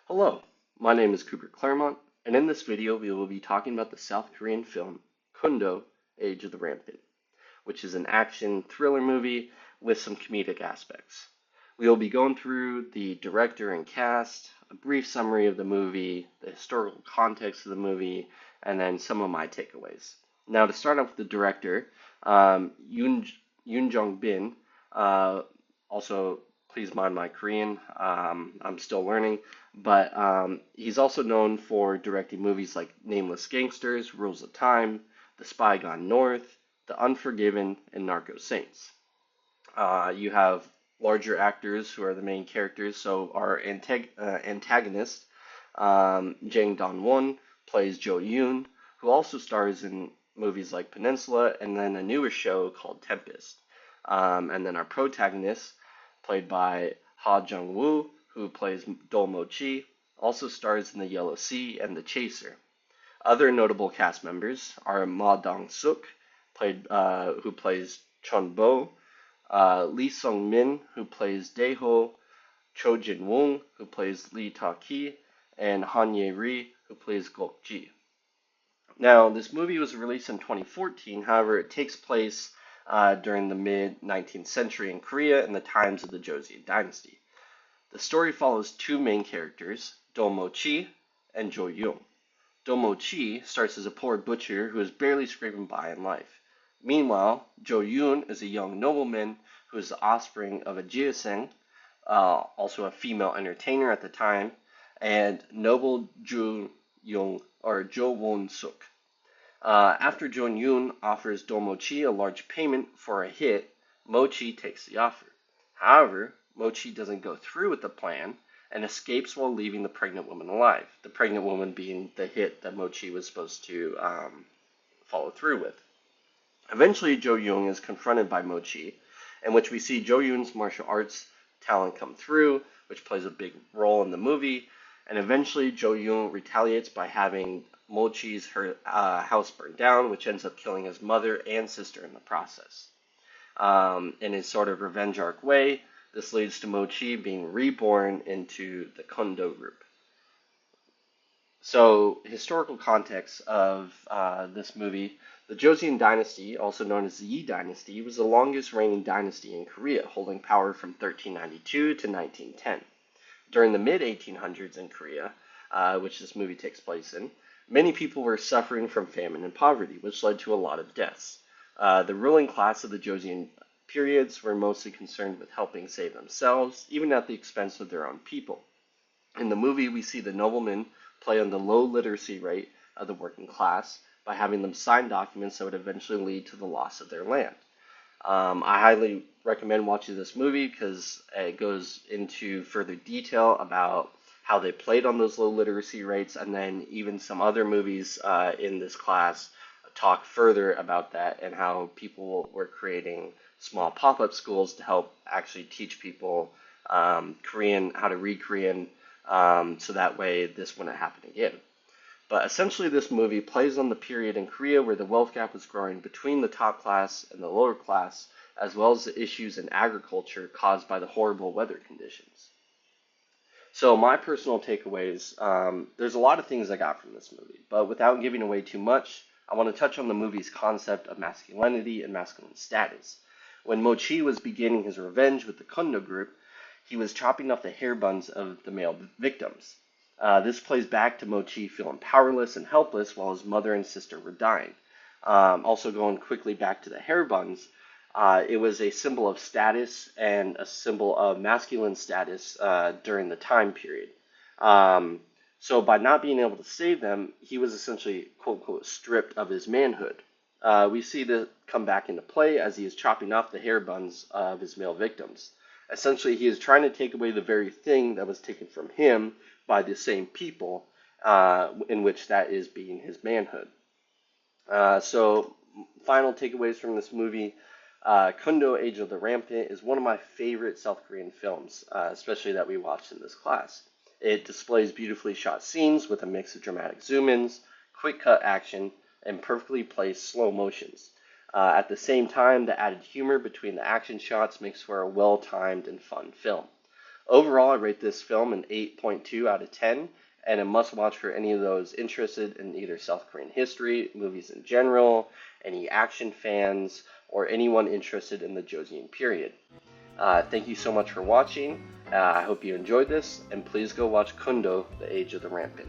Hello, my name is Clairmont, and in this video we will be talking about the South Korean film Kundo, Age of the Rampant, which is an action thriller movie with some comedic aspects. We will be going through the director and cast, a brief summary of the movie, the historical context of the movie, and then some of my takeaways. Now, to start off with the director, Yoon Jong Bin, also please mind my Korean, I'm still learning, but he's also known for directing movies like Nameless Gangsters, Rules of Time, The Spy Gone North, The Unforgiven, and Narco Saints. You have larger actors who are the main characters. So our antagonist, Jang Don-won, plays Jo Yoon, who also stars in movies like Peninsula and then a newer show called Tempest. And then our protagonist, played by Ha Jung-woo, who plays Do Mo-chi, also stars in The Yellow Sea and The Chaser. Other notable cast members are Ma Dong-suk, who plays Chun Bo, Lee Sung-min, who plays Dae-ho, Cho Jin-won, who plays Lee Ta-ki, and Han Ye-ri, who plays Gok-ji. Now, this movie was released in 2014, however, it takes place during the mid-19th century in Korea in the times of the Joseon dynasty. The story follows two main characters, Do Mo-chi and Jo Yoon. Do Mo-chi starts as a poor butcher who is barely scraping by in life. Meanwhile, Jo Yoon is a young nobleman who is the offspring of a Jiaoseng, also a female entertainer at the time, and noble Jo Young or Jo Won-suk. After Jo Yoon offers Do Mo-chi a large payment for a hit, Mo-chi takes the offer. However, Mo-chi doesn't go through with the plan and escapes while leaving the pregnant woman alive. The pregnant woman being the hit that Mo-chi was supposed to follow through with. Eventually, Jo Yoon is confronted by Mo-chi, in which we see Jo Yoon's martial arts talent come through, which plays a big role in the movie. And eventually, Jo Yoon retaliates by having Mo-chi's house burned down, which ends up killing his mother and sister in the process. In his sort of revenge arc way, this leads to Mo-chi being reborn into the Kundo group. So, historical context of this movie. The Joseon dynasty, also known as the Yi dynasty, was the longest reigning dynasty in Korea, holding power from 1392 to 1910. During the mid-1800s in Korea, which this movie takes place in, many people were suffering from famine and poverty, which led to a lot of deaths. The ruling class of the Joseon periods were mostly concerned with helping save themselves, even at the expense of their own people. In the movie, we see the noblemen play on the low literacy rate of the working class by having them sign documents that would eventually lead to the loss of their land. I highly recommend watching this movie because it goes into further detail about how they played on those low literacy rates, and then even some other movies in this class talk further about that and how people were creating small pop-up schools to help actually teach people Korean, how to read Korean, so that way this wouldn't happen again. But essentially, this movie plays on the period in Korea where the wealth gap was growing between the top class and the lower class, as well as the issues in agriculture caused by the horrible weather conditions. So my personal takeaways, there's a lot of things I got from this movie, but without giving away too much, I want to touch on the movie's concept of masculinity and masculine status. When Mo-chi was beginning his revenge with the Kundo group, he was chopping off the hair buns of the male victims. This plays back to Mo-chi feeling powerless and helpless while his mother and sister were dying. Also going quickly back to the hair buns, it was a symbol of status and a symbol of masculine status during the time period. So by not being able to save them, he was essentially, quote unquote, stripped of his manhood. We see this come back into play as he is chopping off the hair buns of his male victims. Essentially, he is trying to take away the very thing that was taken from him by the same people, in which that is being his manhood. So, final takeaways from this movie. Kundo, Age of the Rampant is one of my favorite South Korean films, especially that we watched in this class. It displays beautifully shot scenes with a mix of dramatic zoom-ins, quick cut action, and perfectly placed slow motions. At the same time, the added humor between the action shots makes for a well-timed and fun film. Overall, I rate this film an 8.2 out of 10, and a must watch for any of those interested in either South Korean history, movies in general, any action fans, or anyone interested in the Joseon period. Thank you so much for watching. I hope you enjoyed this, and please go watch Kundo, The Age of the Rampant.